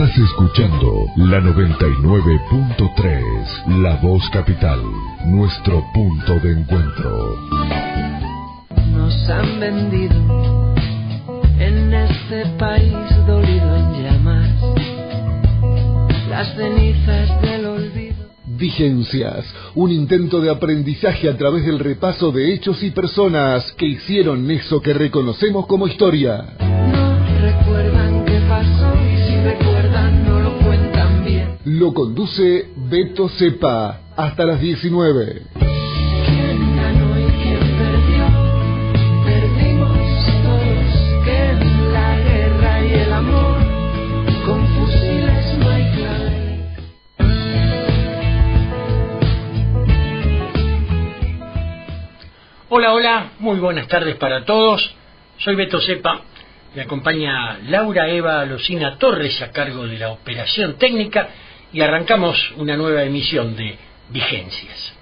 Estás escuchando la 99.3, La Voz Capital, nuestro punto de encuentro. Nos han vendido en este país dolido en llamas las cenizas del olvido. Vigencias, un intento de aprendizaje a través del repaso de hechos y personas que hicieron eso que reconocemos como historia. No recuerdan qué pasó y si recuerdan no lo cuentan bien. Lo conduce Beto Cepa hasta las 19. ¿Quién ganó y quién perdió? Perdimos todos, que en la guerra y el amor con fusiles no hay clave. Hola, hola, muy buenas tardes para todos. Soy Beto Cepa, me acompaña Laura Eva Lucina Torres a cargo de la operación técnica y arrancamos una nueva emisión de Vigencias.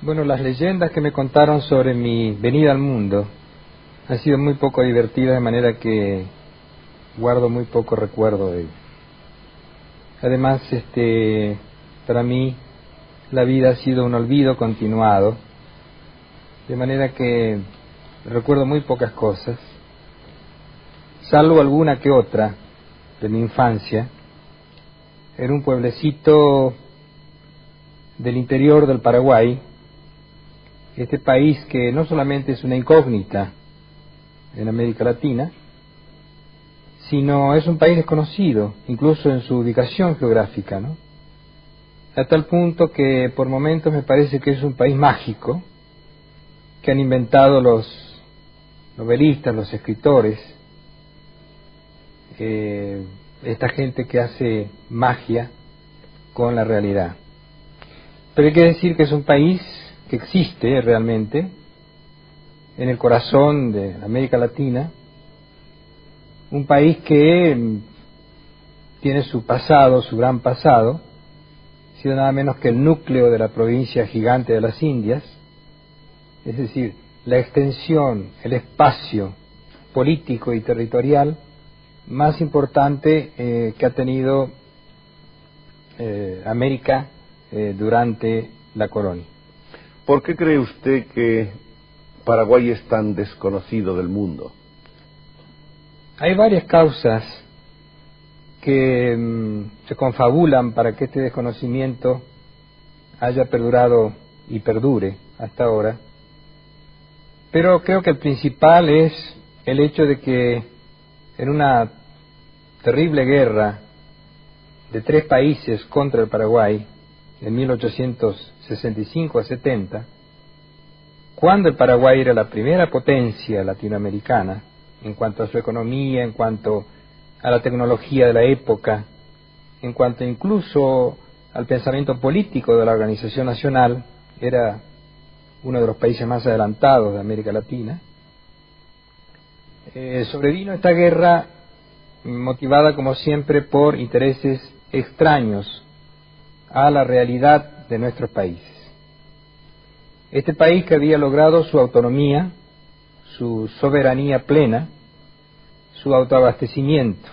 Bueno, las leyendas que me contaron sobre mi venida al mundo han sido muy poco divertidas, de manera que guardo muy poco recuerdo de ello. Además, para mí la vida ha sido un olvido continuado, de manera que recuerdo muy pocas cosas, salvo alguna que otra de mi infancia, en un pueblecito del interior del Paraguay, este país que no solamente es una incógnita en América Latina, sino es un país desconocido, incluso en su ubicación geográfica, ¿no? A tal punto que por momentos me parece que es un país mágico que han inventado los novelistas, los escritores, esta gente que hace magia con la realidad. Pero hay que decir que es un país que existe realmente en el corazón de América Latina, un país que tiene su pasado, su gran pasado, ha sido nada menos que el núcleo de la provincia gigante de las Indias, es decir, la extensión, el espacio político y territorial más importante que ha tenido América durante la colonia. ¿Por qué cree usted que Paraguay es tan desconocido del mundo? Hay varias causas que se confabulan para que este desconocimiento haya perdurado y perdure hasta ahora, pero creo que el principal es el hecho de que en una terrible guerra de 3 países contra el Paraguay en 1865 a 70, cuando el Paraguay era la primera potencia latinoamericana en cuanto a su economía, en cuanto a la tecnología de la época, en cuanto incluso al pensamiento político de la organización nacional, era uno de los países más adelantados de América Latina. Sobrevino esta guerra motivada como siempre por intereses extraños a la realidad de nuestros países. Este país que había logrado su autonomía, su soberanía plena, su autoabastecimiento,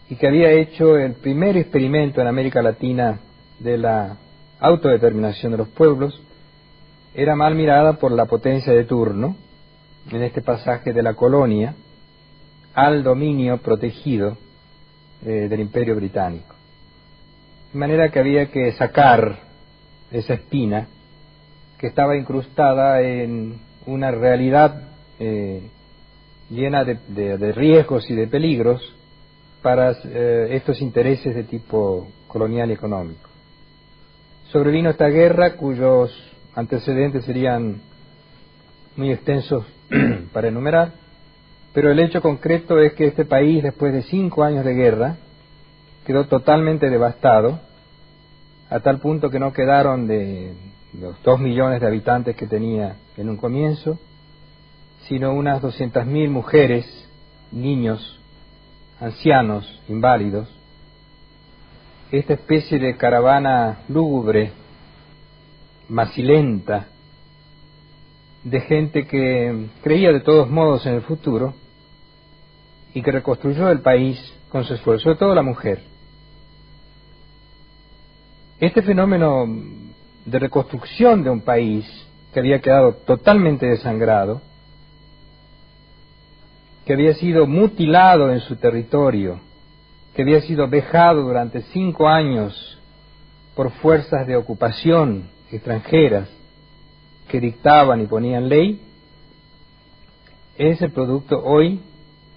y que había hecho el primer experimento en América Latina de la autodeterminación de los pueblos, era mal mirada por la potencia de turno en este pasaje de la colonia al dominio protegido del Imperio Británico. De manera que había que sacar esa espina que estaba incrustada en una realidad llena de riesgos y de peligros para estos intereses de tipo colonial y económico. Sobrevino esta guerra cuyos antecedentes serían muy extensos para enumerar, pero el hecho concreto es que este país, después de 5 años de guerra, quedó totalmente devastado, a tal punto que no quedaron de los 2 millones de habitantes que tenía en un comienzo, sino unas 200.000 mujeres, niños, ancianos, inválidos. Esta especie de caravana lúgubre, macilenta, de gente que creía de todos modos en el futuro y que reconstruyó el país con su esfuerzo, sobre todo la mujer. Este fenómeno de reconstrucción de un país que había quedado totalmente desangrado, que había sido mutilado en su territorio, que había sido vejado durante 5 años por fuerzas de ocupación extranjeras que dictaban y ponían ley, es el producto hoy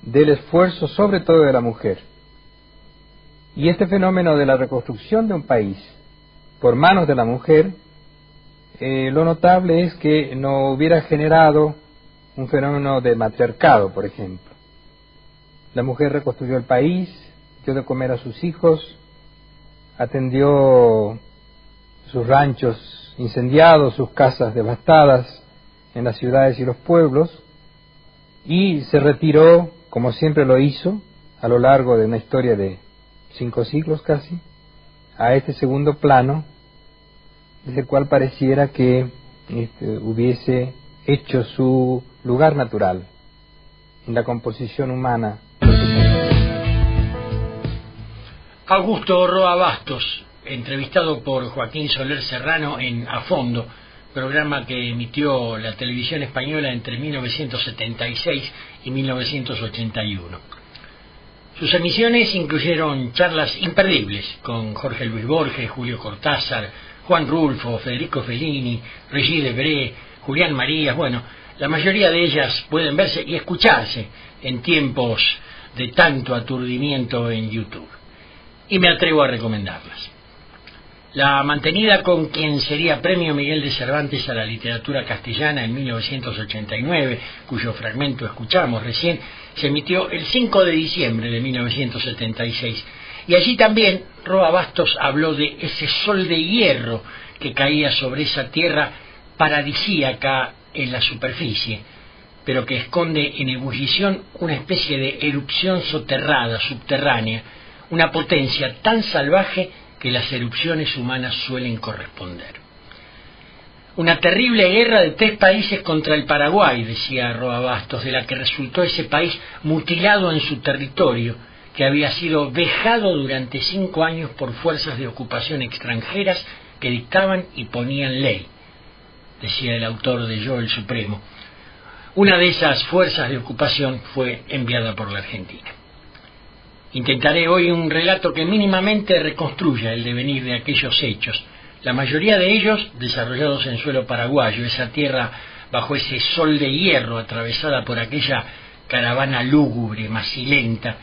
del esfuerzo sobre todo de la mujer. Y este fenómeno de la reconstrucción de un país por manos de la mujer, lo notable es que no hubiera generado un fenómeno de matriarcado, por ejemplo. La mujer reconstruyó el país, dio de comer a sus hijos, atendió sus ranchos incendiados, sus casas devastadas en las ciudades y los pueblos, y se retiró, como siempre lo hizo, a lo largo de una historia de 5 siglos casi, a este segundo plano, desde el cual pareciera que hubiese hecho su lugar natural en la composición humana. Augusto Roa Bastos, entrevistado por Joaquín Soler Serrano en A Fondo, programa que emitió la televisión española entre 1976 y 1981. Sus emisiones incluyeron charlas imperdibles con Jorge Luis Borges, Julio Cortázar, Juan Rulfo, Federico Fellini, Regis Debré, Julián Marías. Bueno, la mayoría de ellas pueden verse y escucharse en tiempos de tanto aturdimiento en YouTube, y me atrevo a recomendarlas. La mantenida con quien sería Premio Miguel de Cervantes a la literatura castellana en 1989, cuyo fragmento escuchamos recién, se emitió el 5 de diciembre de 1976, y allí también Roa Bastos habló de ese sol de hierro que caía sobre esa tierra paradisíaca en la superficie, pero que esconde en ebullición una especie de erupción soterrada, subterránea, una potencia tan salvaje que las erupciones humanas suelen corresponder. Una terrible guerra de 3 países contra el Paraguay, decía Roa Bastos, de la que resultó ese país mutilado en su territorio, que había sido vejado durante 5 años por fuerzas de ocupación extranjeras que dictaban y ponían ley, decía el autor de Yo el Supremo. Una de esas fuerzas de ocupación fue enviada por la Argentina. Intentaré hoy un relato que mínimamente reconstruya el devenir de aquellos hechos, la mayoría de ellos desarrollados en suelo paraguayo, esa tierra bajo ese sol de hierro atravesada por aquella caravana lúgubre, macilenta,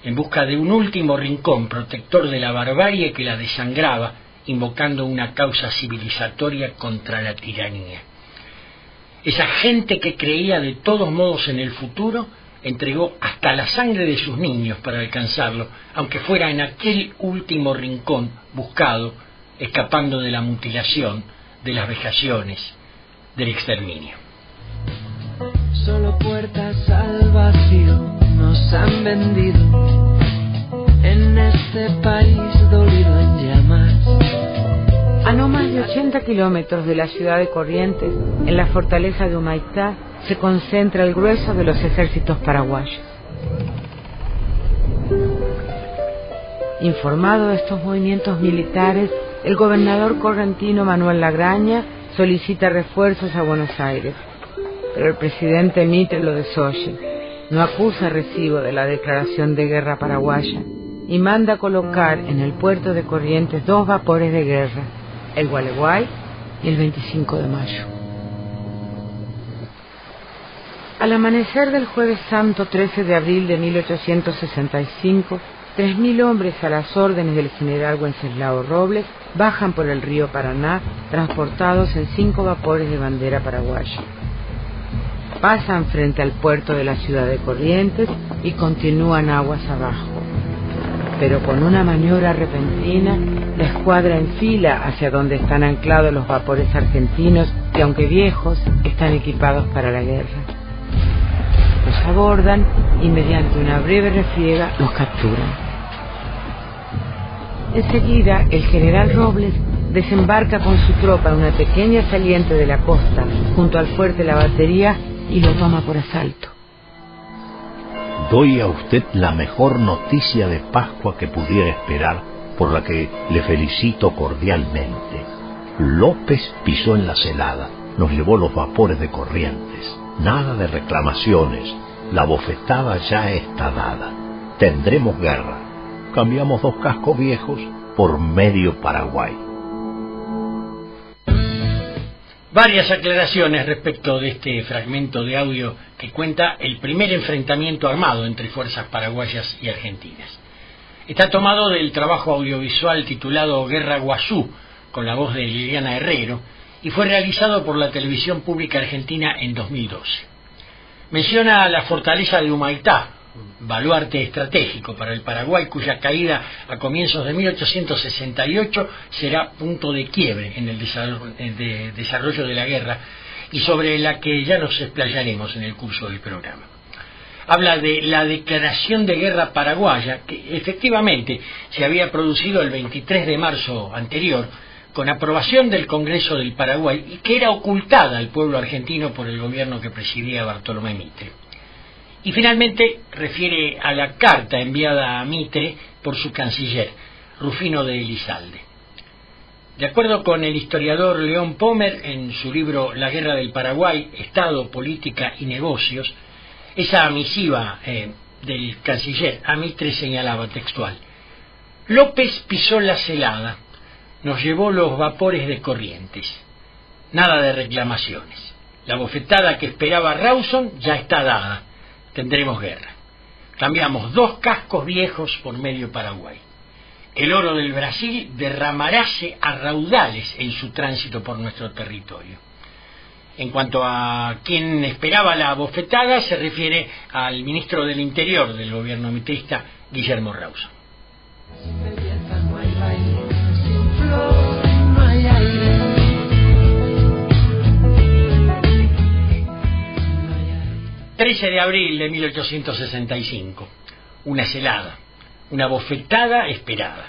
en busca de un último rincón protector de la barbarie que la desangraba, invocando una causa civilizatoria contra la tiranía. Esa gente que creía de todos modos en el futuro entregó hasta la sangre de sus niños para alcanzarlo, aunque fuera en aquel último rincón buscado, escapando de la mutilación, de las vejaciones, del exterminio. Solo puertas al vacío nos han vendido en este país dolido en llamas. A no más de 80 kilómetros de la ciudad de Corrientes, en la fortaleza de Humaitá, se concentra el grueso de los ejércitos paraguayos. Informado de estos movimientos militares, el gobernador correntino Manuel Lagraña solicita refuerzos a Buenos Aires, pero el presidente Mitre lo desoye, no acusa recibo de la declaración de guerra paraguaya y manda colocar en el puerto de Corrientes 2 vapores de guerra, el Gualeguay y el 25 de mayo. Al amanecer del jueves santo 13 de abril de 1865, 3.000 hombres a las órdenes del general Wenceslao Robles bajan por el río Paraná, transportados en 5 vapores de bandera paraguaya. Pasan frente al puerto de la ciudad de Corrientes y continúan aguas abajo. Pero con una maniobra repentina, la escuadra enfila hacia donde están anclados los vapores argentinos que, aunque viejos, están equipados para la guerra. Los abordan y mediante una breve refriega los capturan. Enseguida, el general Robles desembarca con su tropa en una pequeña saliente de la costa junto al fuerte La Batería y lo toma por asalto. doy a usted la mejor noticia de Pascua que pudiera esperar, por la que le felicito cordialmente. López pisó en la celada, nos llevó los vapores de Corrientes. Nada de reclamaciones, la bofetada ya está dada. Tendremos guerra. Cambiamos 2 cascos viejos por medio Paraguay. Varias aclaraciones respecto de este fragmento de audio que cuenta el primer enfrentamiento armado entre fuerzas paraguayas y argentinas. Está tomado del trabajo audiovisual titulado Guerra Guazú, con la voz de Liliana Herrero, y fue realizado por la televisión pública argentina en 2012. Menciona la fortaleza de Humaitá, baluarte estratégico para el Paraguay, cuya caída a comienzos de 1868 será punto de quiebre en el desarrollo de la guerra, y sobre la que ya nos explayaremos en el curso del programa. Habla de la declaración de guerra paraguaya, que efectivamente se había producido el 23 de marzo anterior, con aprobación del Congreso del Paraguay, y que era ocultada al pueblo argentino por el gobierno que presidía Bartolomé Mitre. Y finalmente refiere a la carta enviada a Mitre por su canciller, Rufino de Elizalde. De acuerdo con el historiador León Pomer, en su libro La Guerra del Paraguay, Estado, Política y Negocios, esa misiva del canciller a Mitre señalaba textual: López pisó la celada, nos llevó los vapores de Corrientes. Nada de reclamaciones. La bofetada que esperaba Rawson ya está dada. Tendremos guerra. Cambiamos 2 cascos viejos por medio Paraguay. El oro del Brasil derramaráse a raudales en su tránsito por nuestro territorio. En cuanto a quien esperaba la bofetada, se refiere al ministro del Interior del gobierno mitrista, Guillermo Rawson. Sin belleza no hay baile, sin flor no hay aire. 13 de abril de 1865, una celada, una bofetada esperada.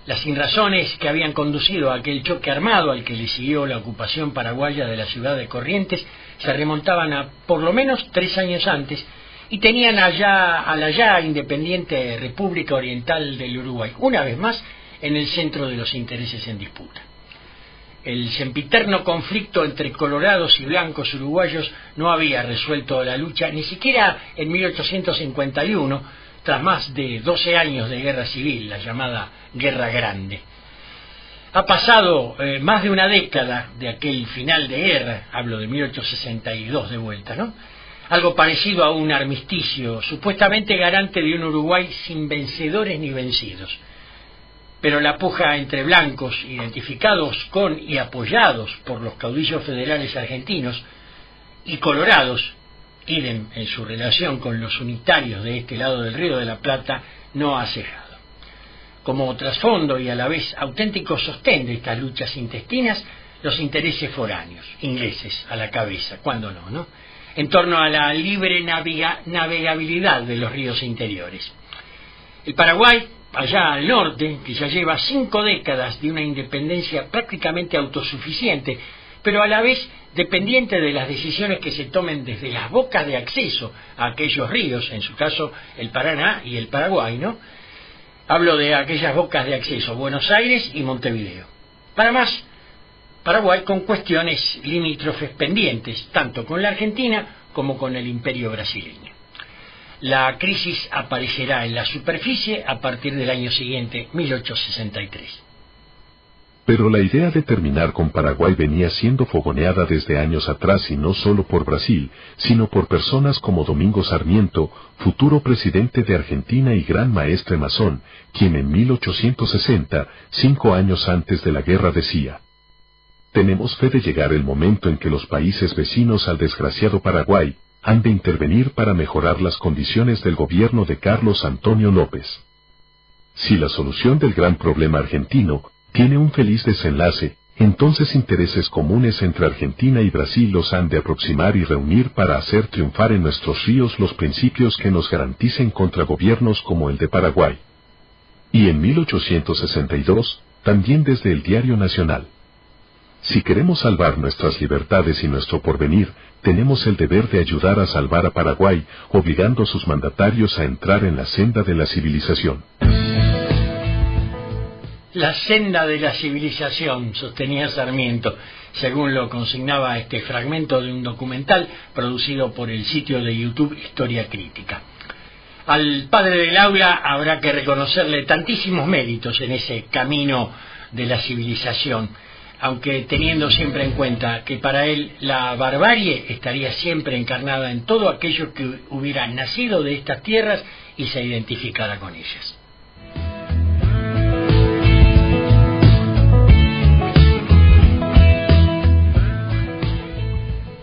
Las sinrazones que habían conducido a aquel choque armado al que le siguió la ocupación paraguaya de la ciudad de Corrientes se remontaban a por lo menos 3 años antes y tenían a la ya independiente República Oriental del Uruguay, una vez más en el centro de los intereses en disputa. El sempiterno conflicto entre colorados y blancos uruguayos no había resuelto la lucha ni siquiera en 1851, tras más de 12 años de guerra civil, la llamada Guerra Grande. Ha pasado más de una década de aquel final de guerra, hablo de 1862 de vuelta, ¿no? Algo parecido a un armisticio, supuestamente garante de un Uruguay sin vencedores ni vencidos. Pero la puja entre blancos, identificados con y apoyados por los caudillos federales argentinos, y colorados, idem en su relación con los unitarios de este lado del Río de la Plata, no ha cesado. Como trasfondo y a la vez auténtico sostén de estas luchas intestinas, los intereses foráneos, ingleses a la cabeza, ¿cuándo no, no? En torno a la libre navegabilidad de los ríos interiores. El Paraguay, allá al norte, que ya lleva 5 décadas de una independencia prácticamente autosuficiente, pero a la vez dependiente de las decisiones que se tomen desde las bocas de acceso a aquellos ríos, en su caso el Paraná y el Paraguay, ¿no? Hablo de aquellas bocas de acceso, Buenos Aires y Montevideo. Para más, Paraguay con cuestiones limítrofes pendientes, tanto con la Argentina como con el Imperio brasileño. La crisis aparecerá en la superficie a partir del año siguiente, 1863. Pero la idea de terminar con Paraguay venía siendo fogoneada desde años atrás y no solo por Brasil, sino por personas como Domingo Sarmiento, futuro presidente de Argentina y gran maestre masón, quien en 1860, 5 años antes de la guerra, decía: tenemos fe de llegar el momento en que los países vecinos al desgraciado Paraguay han de intervenir para mejorar las condiciones del gobierno de Carlos Antonio López. Si la solución del gran problema argentino tiene un feliz desenlace, entonces intereses comunes entre Argentina y Brasil los han de aproximar y reunir para hacer triunfar en nuestros ríos los principios que nos garanticen contra gobiernos como el de Paraguay. Y en 1862, también desde el Diario Nacional: Si queremos salvar nuestras libertades y nuestro porvenir, tenemos el deber de ayudar a salvar a Paraguay, obligando a sus mandatarios a entrar en la senda de la civilización. La senda de la civilización, sostenía Sarmiento, según lo consignaba este fragmento de un documental producido por el sitio de YouTube Historia Crítica. Al padre del aula habrá que reconocerle tantísimos méritos en ese camino de la civilización, aunque teniendo siempre en cuenta que para él la barbarie estaría siempre encarnada en todo aquello que hubiera nacido de estas tierras y se identificara con ellas.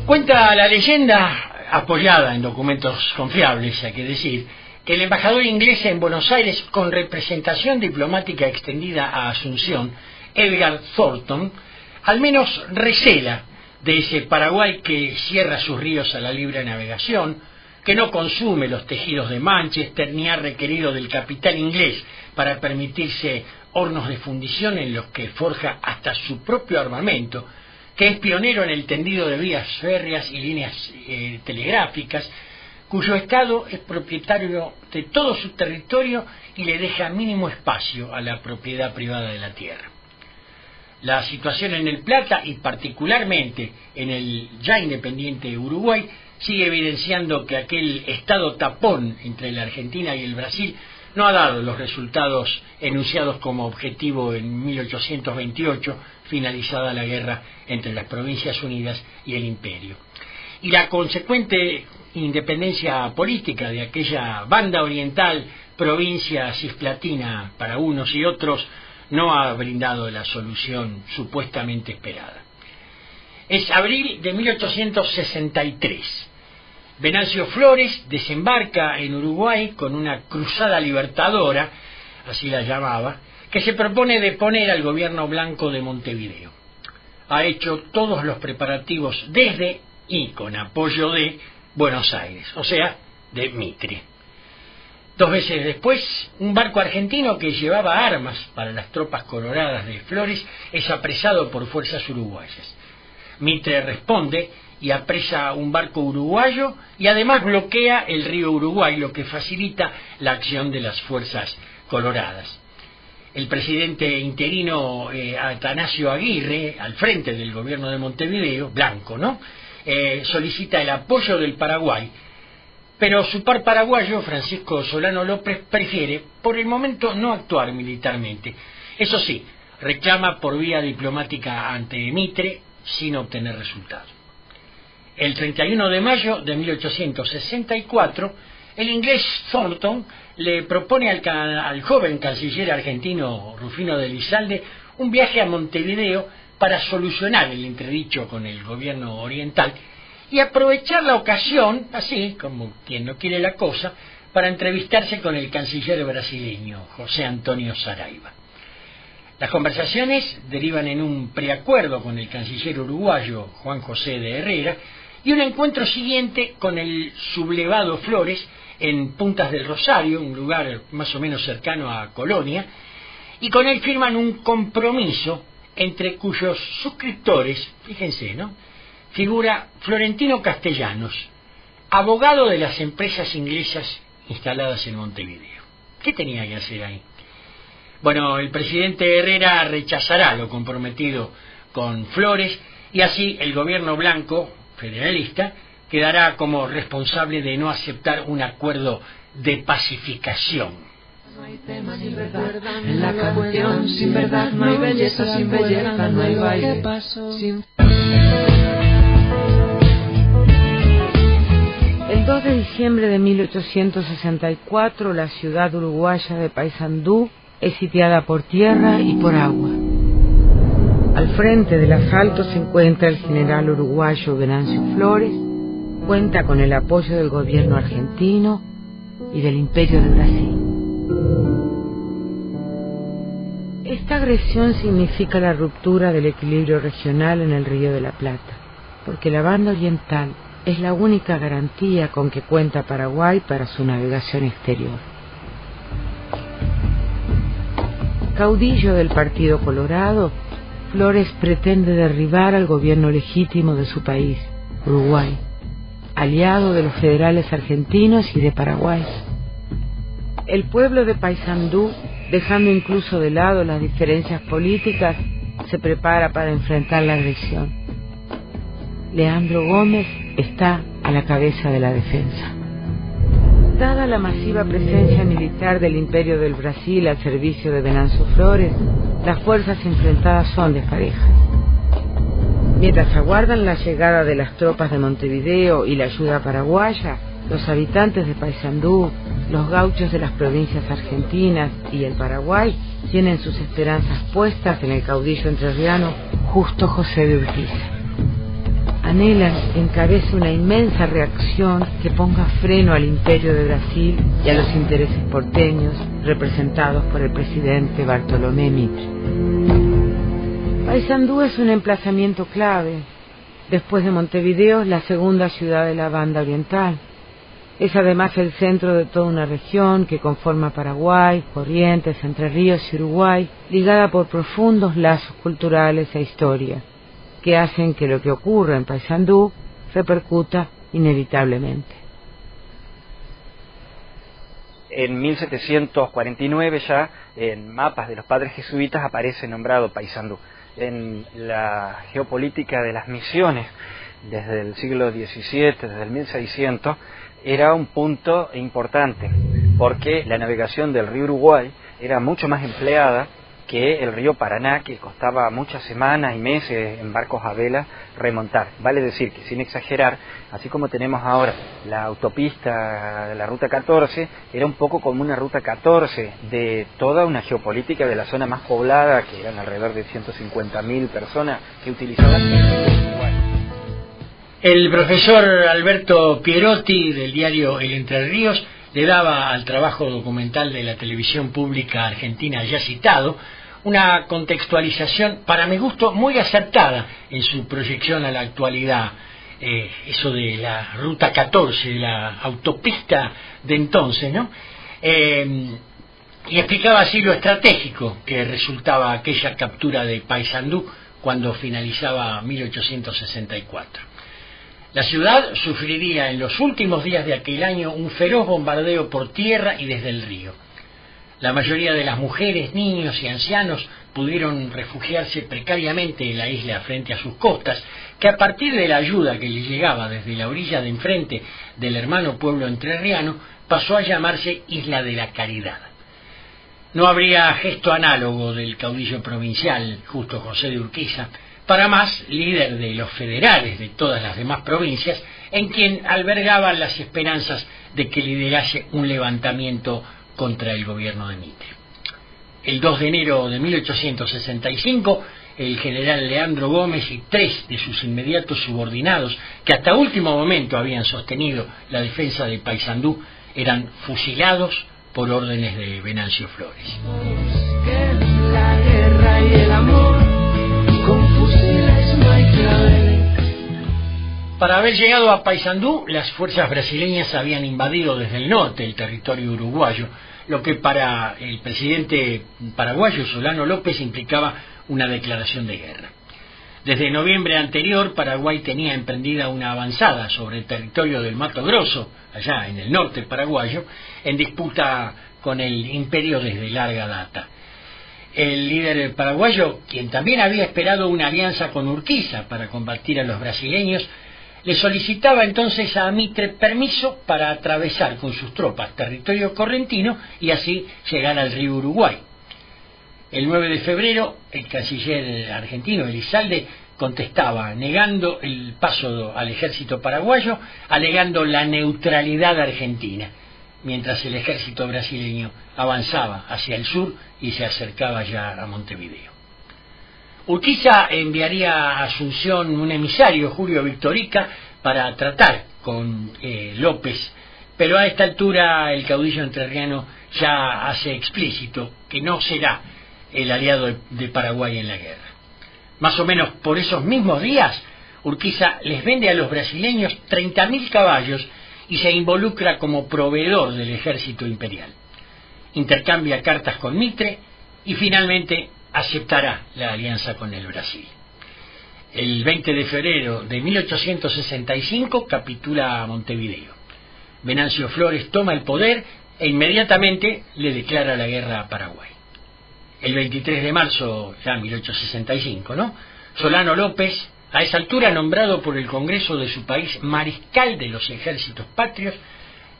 Cuenta la leyenda, apoyada en documentos confiables, hay que decir, que el embajador inglés en Buenos Aires, con representación diplomática extendida a Asunción, Edgar Thornton, al menos recela de ese Paraguay que cierra sus ríos a la libre navegación, que no consume los tejidos de Manchester ni ha requerido del capital inglés para permitirse hornos de fundición en los que forja hasta su propio armamento, que es pionero en el tendido de vías férreas y líneas telegráficas, cuyo Estado es propietario de todo su territorio y le deja mínimo espacio a la propiedad privada de la tierra. La situación en el Plata y particularmente en el ya independiente Uruguay sigue evidenciando que aquel Estado tapón entre la Argentina y el Brasil no ha dado los resultados enunciados como objetivo en 1828, finalizada la guerra entre las Provincias Unidas y el Imperio. Y la consecuente independencia política de aquella banda oriental, provincia cisplatina para unos y otros, no ha brindado la solución supuestamente esperada. Es abril de 1863. Venancio Flores desembarca en Uruguay con una cruzada libertadora, así la llamaba, que se propone deponer al gobierno blanco de Montevideo. Ha hecho todos los preparativos desde y con apoyo de Buenos Aires, o sea, de Mitre. 2 veces después, un barco argentino que llevaba armas para las tropas coloradas de Flores es apresado por fuerzas uruguayas. Mitre responde y apresa un barco uruguayo y además bloquea el río Uruguay, lo que facilita la acción de las fuerzas coloradas. El presidente interino Atanasio Aguirre, al frente del gobierno de Montevideo, blanco, ¿no?, solicita el apoyo del Paraguay, pero su par paraguayo, Francisco Solano López, prefiere por el momento no actuar militarmente. Eso sí, reclama por vía diplomática ante Mitre sin obtener resultado. El 31 de mayo de 1864, el inglés Thornton le propone al joven canciller argentino Rufino de Elizalde un viaje a Montevideo para solucionar el entredicho con el gobierno oriental y aprovechar la ocasión, así como quien no quiere la cosa, para entrevistarse con el canciller brasileño José Antonio Saraiva. Las conversaciones derivan en un preacuerdo con el canciller uruguayo Juan José de Herrera y un encuentro siguiente con el sublevado Flores en Puntas del Rosario, un lugar más o menos cercano a Colonia, y con él firman un compromiso entre cuyos suscriptores, fíjense, ¿no?, figura Florentino Castellanos, abogado de las empresas inglesas instaladas en Montevideo. ¿Qué tenía que hacer ahí? Bueno, el presidente Herrera rechazará lo comprometido con Flores y así el gobierno blanco, federalista, quedará como responsable de no aceptar un acuerdo de pacificación. No hay tema sin verdad, en la canción sin verdad no hay belleza, sin belleza no hay baile. Sin... El 2 de diciembre de 1864, la ciudad uruguaya de Paysandú es sitiada por tierra y por agua. Al frente del asalto se encuentra el general uruguayo Venancio Flores, cuenta con el apoyo del gobierno argentino y del Imperio de Brasil. Esta agresión significa la ruptura del equilibrio regional en el Río de la Plata, porque la banda oriental es la única garantía con que cuenta Paraguay para su navegación exterior. Caudillo del Partido Colorado, Flores pretende derribar al gobierno legítimo de su país, Uruguay, aliado de los federales argentinos y de Paraguay. El pueblo de Paysandú, dejando incluso de lado las diferencias políticas, se prepara para enfrentar la agresión. Leandro Gómez está a la cabeza de la defensa. Dada la masiva presencia militar del Imperio del Brasil al servicio de Venancio Flores, las fuerzas enfrentadas son desparejas. Mientras aguardan la llegada de las tropas de Montevideo y la ayuda paraguaya, los habitantes de Paysandú, los gauchos de las provincias argentinas y el Paraguay tienen sus esperanzas puestas en el caudillo entrerriano Justo José de Urquiza. Anhelan encabece una inmensa reacción que ponga freno al imperio de Brasil y a los intereses porteños representados por el presidente Bartolomé Mitre. Paysandú es un emplazamiento clave. Después de Montevideo, la segunda ciudad de la banda oriental. Es además el centro de toda una región que conforma Paraguay, Corrientes, Entre Ríos y Uruguay, ligada por profundos lazos culturales e historia, que hacen que lo que ocurra en Paysandú repercuta inevitablemente. En 1749 ya, en mapas de los padres jesuitas, aparece nombrado Paysandú. En la geopolítica de las misiones, desde el siglo XVII, desde el 1600, era un punto importante, porque la navegación del río Uruguay era mucho más empleada que el río Paraná, que costaba muchas semanas y meses en barcos a vela remontar. Vale decir que, sin exagerar, así como tenemos ahora la autopista de la Ruta 14, era un poco como una Ruta 14 de toda una geopolítica de la zona más poblada, que eran alrededor de 150.000 personas que utilizaban el Uruguay. El profesor Alberto Pierotti, del diario El Entre Ríos, le daba al trabajo documental de la televisión pública argentina ya citado una contextualización, para mi gusto, muy acertada en su proyección a la actualidad. Eso de la Ruta 14, de la autopista de entonces, ¿no? Y explicaba así lo estratégico que resultaba aquella captura de Paysandú cuando finalizaba 1864. La ciudad sufriría en los últimos días de aquel año un feroz bombardeo por tierra y desde el río. La mayoría de las mujeres, niños y ancianos pudieron refugiarse precariamente en la isla frente a sus costas, que a partir de la ayuda que les llegaba desde la orilla de enfrente del hermano pueblo entrerriano, pasó a llamarse Isla de la Caridad. No habría gesto análogo del caudillo provincial Justo José de Urquiza, para más líder de los federales de todas las demás provincias, en quien albergaban las esperanzas de que liderase un levantamiento contra el gobierno de Mitre. El 2 de enero de 1865, el general Leandro Gómez y 3 de sus inmediatos subordinados, que hasta último momento habían sostenido la defensa de Paysandú, eran fusilados por órdenes de Venancio Flores. La guerra y el amor, con fusiles no hay claveles. Para haber llegado a Paysandú, las fuerzas brasileñas habían invadido desde el norte el territorio uruguayo, lo que para el presidente paraguayo Solano López implicaba una declaración de guerra. Desde noviembre anterior, Paraguay tenía emprendida una avanzada sobre el territorio del Mato Grosso, allá en el norte paraguayo, en disputa con el imperio desde larga data. El líder paraguayo, quien también había esperado una alianza con Urquiza para combatir a los brasileños, le solicitaba entonces a Mitre permiso para atravesar con sus tropas territorio correntino y así llegar al río Uruguay. El 9 de febrero, el canciller argentino Elizalde contestaba negando el paso al ejército paraguayo, alegando la neutralidad argentina, mientras el ejército brasileño avanzaba hacia el sur y se acercaba ya a Montevideo. Urquiza enviaría a Asunción un emisario, Julio Victorica, para tratar con López, pero a esta altura el caudillo entrerriano ya hace explícito que no será el aliado de Paraguay en la guerra. Más o menos por esos mismos días, Urquiza les vende a los brasileños 30.000 caballos y se involucra como proveedor del ejército imperial. Intercambia cartas con Mitre y finalmente aceptará la alianza con el Brasil. El 20 de febrero de 1865 capitula Montevideo. Venancio Flores toma el poder e inmediatamente le declara la guerra a Paraguay. El 23 de marzo, ya 1865, ¿no? Solano López, a esa altura nombrado por el Congreso de su país mariscal de los ejércitos patrios,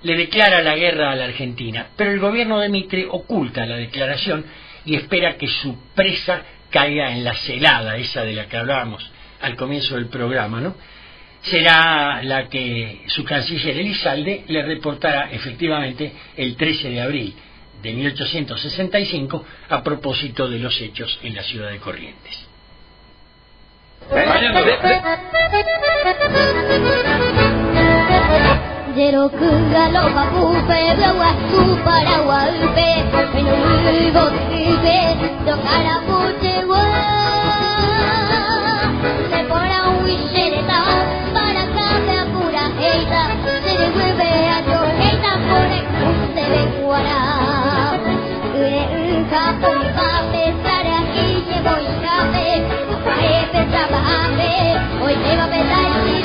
le declara la guerra a la Argentina, pero el gobierno de Mitre oculta la declaración y espera que su presa caiga en la celada, esa de la que hablábamos al comienzo del programa, ¿no? Será la que su canciller Elizalde le reportará efectivamente el 13 de abril de 1865 a propósito de los hechos en la ciudad de Corrientes. Hoy te va a pegar el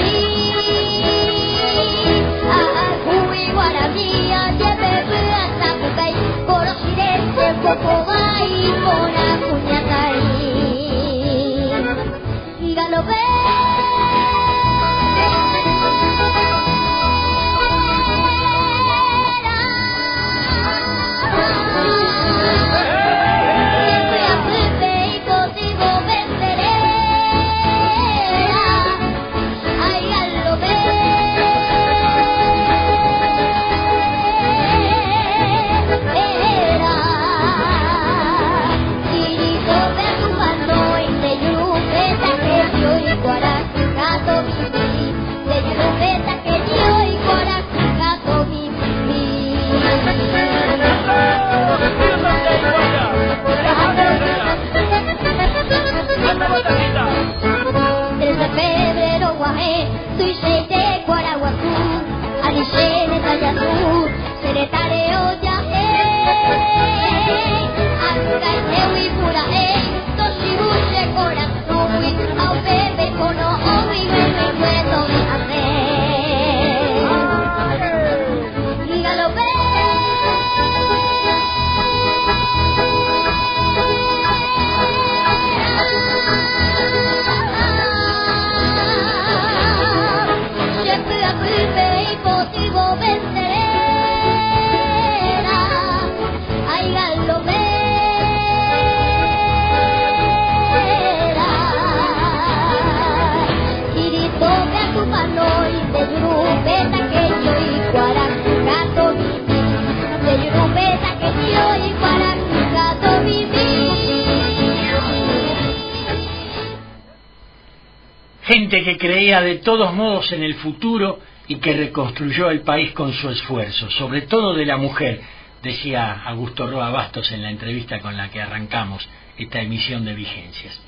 Gente que creía de todos modos en el futuro y que reconstruyó el país con su esfuerzo, sobre todo de la mujer, decía Augusto Roa Bastos en la entrevista con la que arrancamos esta emisión de Vigencias.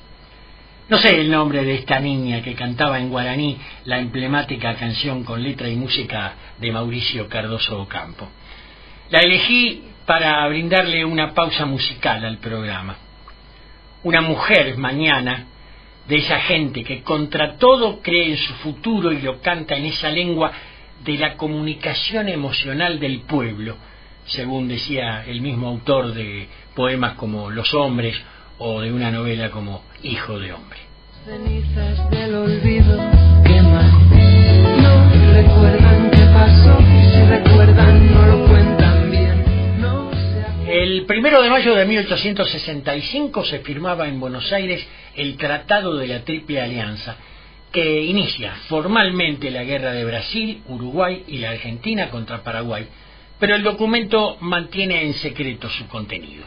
No sé el nombre de esta niña que cantaba en guaraní la emblemática canción con letra y música de Mauricio Cardoso Ocampo. La elegí para brindarle una pausa musical al programa. Una mujer mañana, de esa gente que contra todo cree en su futuro y lo canta en esa lengua de la comunicación emocional del pueblo, según decía el mismo autor de poemas como Los Hombres o de una novela como Hijo de Hombre. Cenizas del olvido queman, no recuerdan qué pasó, y si recuerdan no lo cuentan bien. No El 1 de mayo de 1865 se firmaba en Buenos Aires el Tratado de la Triple Alianza, que inicia formalmente la guerra de Brasil, Uruguay y la Argentina contra Paraguay, pero el documento mantiene en secreto su contenido.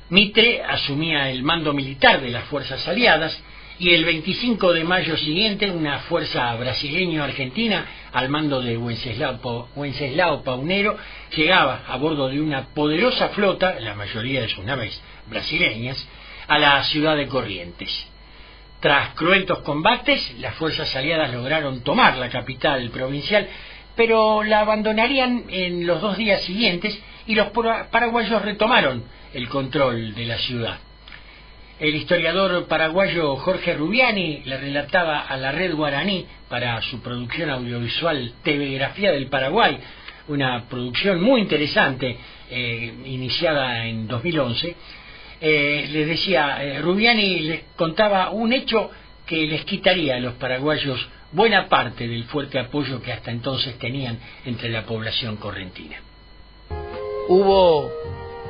Mitre asumía el mando militar de las fuerzas aliadas y el 25 de mayo siguiente una fuerza brasileño-argentina al mando de Wenceslao Paunero llegaba a bordo de una poderosa flota, la mayoría de sus naves brasileñas, a la ciudad de Corrientes. Tras cruentos combates, las fuerzas aliadas lograron tomar la capital provincial, pero la abandonarían en los 2 días siguientes y los paraguayos retomaron el control de la ciudad. El historiador paraguayo Jorge Rubiani le relataba a la Red Guaraní para su producción audiovisual TVgrafía del Paraguay, una producción muy interesante, iniciada en 2011. Les decía, Rubiani les contaba un hecho que les quitaría a los paraguayos buena parte del fuerte apoyo que hasta entonces tenían entre la población correntina. Hubo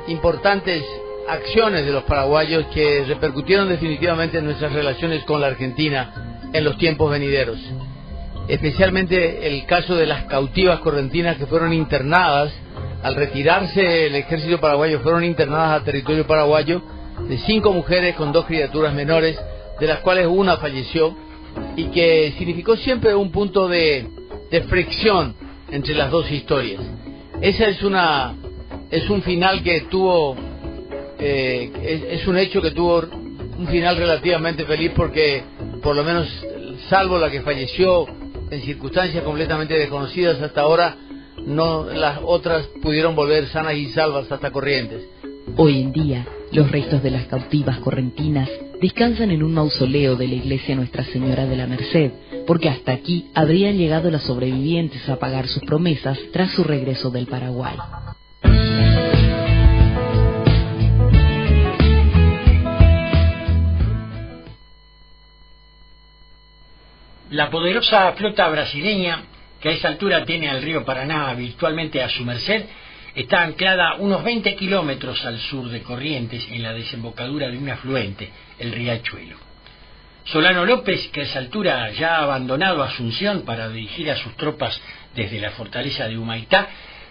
importantes acciones de los paraguayos que repercutieron definitivamente en nuestras relaciones con la Argentina en los tiempos venideros. Especialmente el caso de las cautivas correntinas que fueron internadas. Al retirarse el ejército paraguayo, fueron internadas a territorio paraguayo, de 5 mujeres con 2 criaturas menores, de las cuales una falleció, y que significó siempre un punto de fricción entre las dos historias. Esa es un final que tuvo, es un hecho que tuvo un final relativamente feliz, porque por lo menos, salvo la que falleció en circunstancias completamente desconocidas hasta ahora, no, las otras pudieron volver sanas y salvas hasta Corrientes. Hoy en día, los restos de las cautivas correntinas descansan en un mausoleo de la iglesia Nuestra Señora de la Merced, porque hasta aquí habrían llegado las sobrevivientes a pagar sus promesas tras su regreso del Paraguay. La poderosa flota brasileña, que a esa altura tiene al río Paraná virtualmente a su merced, está anclada unos 20 kilómetros al sur de Corrientes, en la desembocadura de un afluente, el Riachuelo. Solano López, que a esa altura ya ha abandonado Asunción para dirigir a sus tropas desde la fortaleza de Humaitá,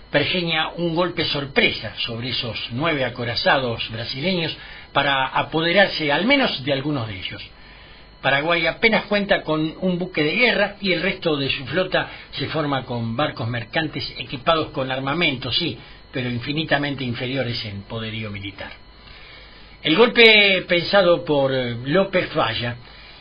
pergeña un golpe sorpresa sobre esos 9 acorazados brasileños para apoderarse al menos de algunos de ellos. Paraguay apenas cuenta con un buque de guerra y el resto de su flota se forma con barcos mercantes equipados con armamento, sí, pero infinitamente inferiores en poderío militar. El golpe pensado por López falla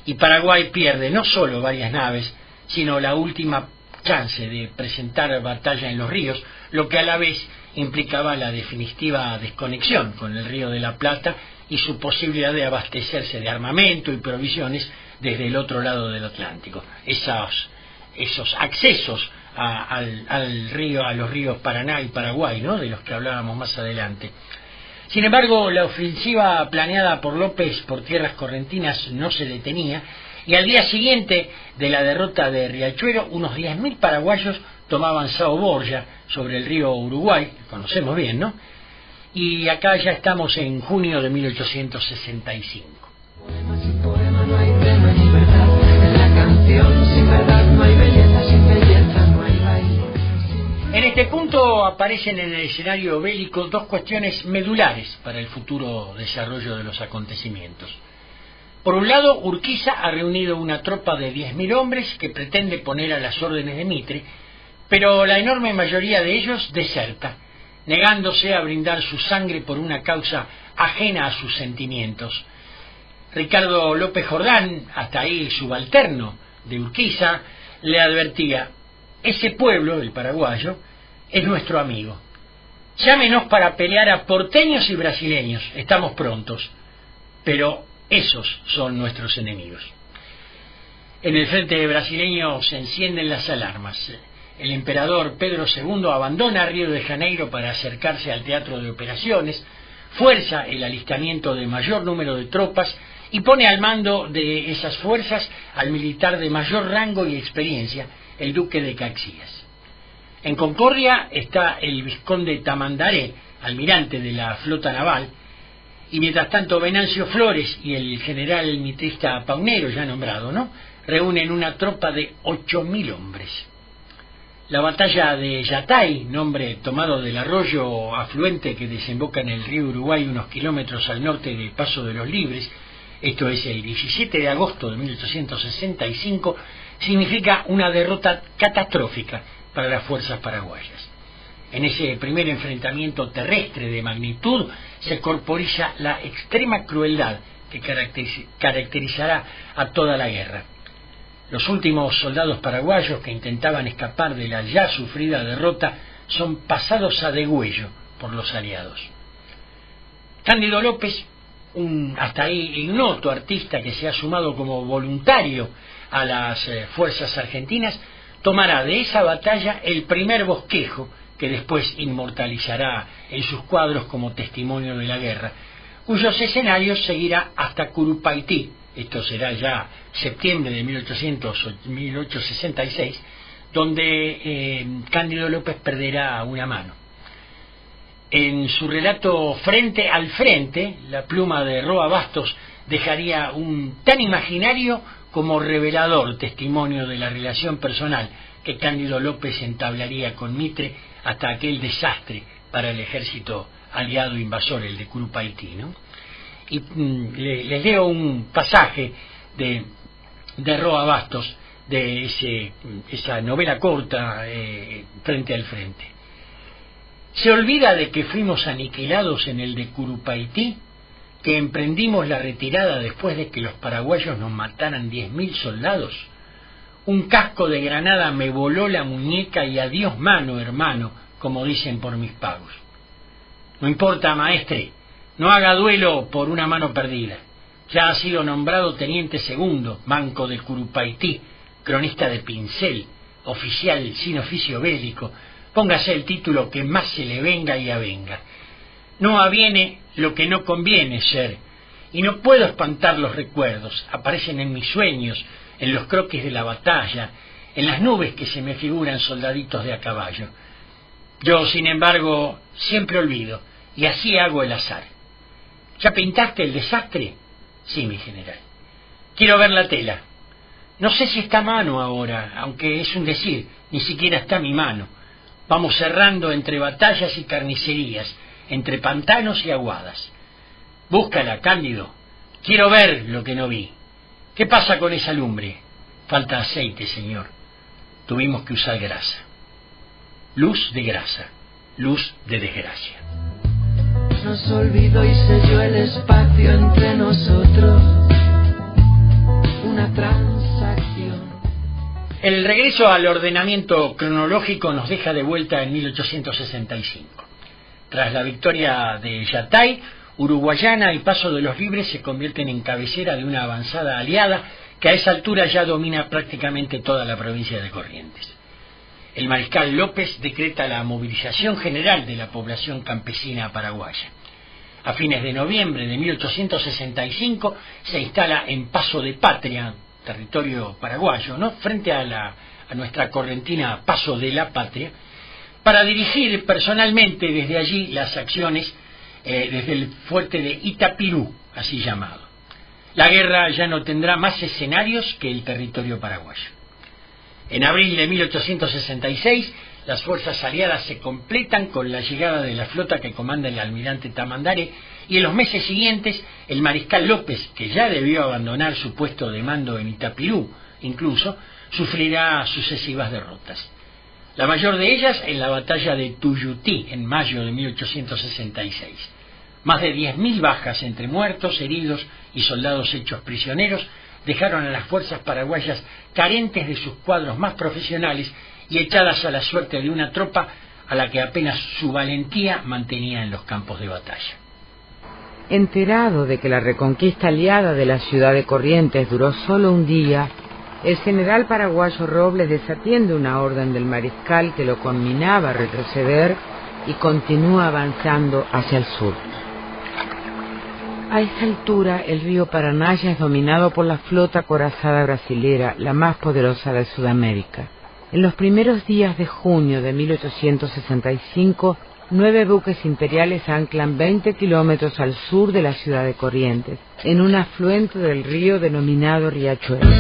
y Paraguay pierde no solo varias naves, sino la última chance de presentar batalla en los ríos, lo que a la vez implicaba la definitiva desconexión con el Río de la Plata y su posibilidad de abastecerse de armamento y provisiones desde el otro lado del Atlántico. Esos accesos al río, a los ríos Paraná y Paraguay, ¿no?, de los que hablábamos más adelante. Sin embargo, la ofensiva planeada por López por tierras correntinas no se detenía, y al día siguiente de la derrota de Riachuelo, unos 10.000 paraguayos tomaban Sao Borja sobre el río Uruguay, que conocemos bien, ¿no? Y acá ya estamos en junio de 1865. Poema sin poema no hay tema ni verdad. En la canción sin verdad no hay belleza, sin belleza no hay baile. En este punto aparecen en el escenario bélico dos cuestiones medulares para el futuro desarrollo de los acontecimientos. Por un lado, Urquiza ha reunido una tropa de 10.000 hombres que pretende poner a las órdenes de Mitre, pero la enorme mayoría de ellos deserta, negándose a brindar su sangre por una causa ajena a sus sentimientos. Ricardo López Jordán, hasta ahí subalterno de Urquiza, le advertía: ese pueblo, el paraguayo, es nuestro amigo. Llámenos para pelear a porteños y brasileños, estamos prontos, pero esos son nuestros enemigos. En el frente brasileño se encienden las alarmas. El emperador Pedro II abandona Río de Janeiro para acercarse al teatro de operaciones, fuerza el alistamiento de mayor número de tropas y pone al mando de esas fuerzas al militar de mayor rango y experiencia, el duque de Caxias. En Concordia está el vizconde Tamandaré, almirante de la flota naval, y mientras tanto Venancio Flores y el general mitrista Paunero, ya nombrado, ¿no?, reúnen una tropa de 8.000 hombres. La batalla de Yatay, nombre tomado del arroyo afluente que desemboca en el río Uruguay unos kilómetros al norte del Paso de los Libres, esto es el 17 de agosto de 1865, significa una derrota catastrófica para las fuerzas paraguayas. En ese primer enfrentamiento terrestre de magnitud se corporiza la extrema crueldad que caracterizará a toda la guerra. Los últimos soldados paraguayos que intentaban escapar de la ya sufrida derrota son pasados a degüello por los aliados. Cándido López, un hasta ahí ignoto artista que se ha sumado como voluntario a las fuerzas argentinas, tomará de esa batalla el primer bosquejo que después inmortalizará en sus cuadros como testimonio de la guerra, cuyos escenarios seguirá hasta Curupaytí. Esto será ya septiembre de 1866, donde Cándido López perderá una mano. En su relato Frente al Frente, la pluma de Roa Bastos dejaría un tan imaginario como revelador testimonio de la relación personal que Cándido López entablaría con Mitre hasta aquel desastre para el ejército aliado invasor, el de Curupaytí, ¿no? Y les leo un pasaje de Roa Bastos, de esa novela corta, Frente al Frente. ¿Se olvida de que fuimos aniquilados en el de Curupaytí? ¿Que emprendimos la retirada después de que los paraguayos nos mataran 10.000 soldados? Un casco de granada me voló la muñeca y adiós mano, hermano, como dicen por mis pagos. No importa, maestre, no haga duelo por una mano perdida. Ya ha sido nombrado teniente segundo, manco del Curupaytí, cronista de pincel, oficial sin oficio bélico. Póngase el título que más se le venga y avenga. No aviene lo que no conviene ser, y no puedo espantar los recuerdos. Aparecen en mis sueños, en los croquis de la batalla, en las nubes que se me figuran soldaditos de a caballo. Yo, sin embargo, siempre olvido, y así hago el azar. ¿Ya pintaste el desastre? Sí, mi general. Quiero ver la tela. No sé si está a mano ahora, aunque es un decir, ni siquiera está mi mano. Vamos cerrando entre batallas y carnicerías, entre pantanos y aguadas. Búscala, Cándido. Quiero ver lo que no vi. ¿Qué pasa con esa lumbre? Falta aceite, señor. Tuvimos que usar grasa. Luz de grasa, luz de desgracia. Nos olvidó y selló el espacio entre nosotros. Una transacción. El regreso al ordenamiento cronológico nos deja de vuelta en 1865. Tras la victoria de Yatay, Uruguayana y Paso de los Libres se convierten en cabecera de una avanzada aliada que a esa altura ya domina prácticamente toda la provincia de Corrientes. El mariscal López decreta la movilización general de la población campesina paraguaya. A fines de noviembre de 1865 se instala en Paso de Patria, territorio paraguayo, ¿no?, frente a nuestra correntina Paso de la Patria, para dirigir personalmente desde allí las acciones desde el fuerte de Itapirú, así llamado. La guerra ya no tendrá más escenarios que el territorio paraguayo. En abril de 1866, las fuerzas aliadas se completan con la llegada de la flota que comanda el almirante Tamandaré, y en los meses siguientes el mariscal López, que ya debió abandonar su puesto de mando en Itapirú, incluso, sufrirá sucesivas derrotas. La mayor de ellas en la batalla de Tuyutí, en mayo de 1866. Más de 10.000 bajas entre muertos, heridos y soldados hechos prisioneros dejaron a las fuerzas paraguayas carentes de sus cuadros más profesionales y echadas a la suerte de una tropa a la que apenas su valentía mantenía en los campos de batalla. Enterado de que la reconquista aliada de la ciudad de Corrientes duró solo un día, el general paraguayo Robles desatiende una orden del mariscal que lo conminaba a retroceder y continúa avanzando hacia el sur. A esta altura, el río Paraná ya es dominado por la flota acorazada brasilera, la más poderosa de Sudamérica. En los primeros días de junio de 1865, 9 buques imperiales anclan 20 kilómetros al sur de la ciudad de Corrientes, en un afluente del río denominado Riachuelo.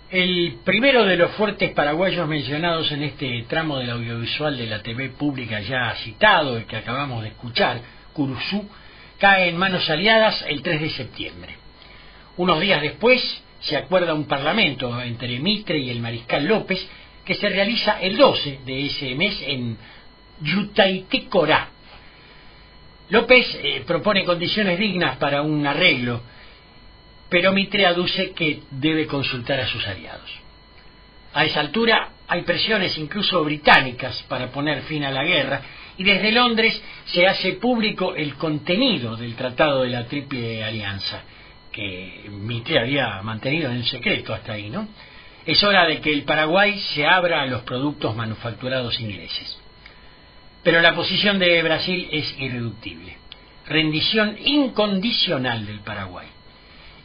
El primero de los fuertes paraguayos mencionados en este tramo del audiovisual de la TV pública ya citado y que acabamos de escuchar, Curuzú, cae en manos aliadas el 3 de septiembre. Unos días después se acuerda un parlamento entre Mitre y el mariscal López que se realiza el 12 de ese mes en Yutayticorá. López propone condiciones dignas para un arreglo, pero Mitre aduce que debe consultar a sus aliados. A esa altura, hay presiones incluso británicas para poner fin a la guerra, y desde Londres se hace público el contenido del Tratado de la Triple Alianza, que Mitre había mantenido en secreto hasta ahí, ¿no? Es hora de que el Paraguay se abra a los productos manufacturados ingleses. Pero la posición de Brasil es irreductible. Rendición incondicional del Paraguay.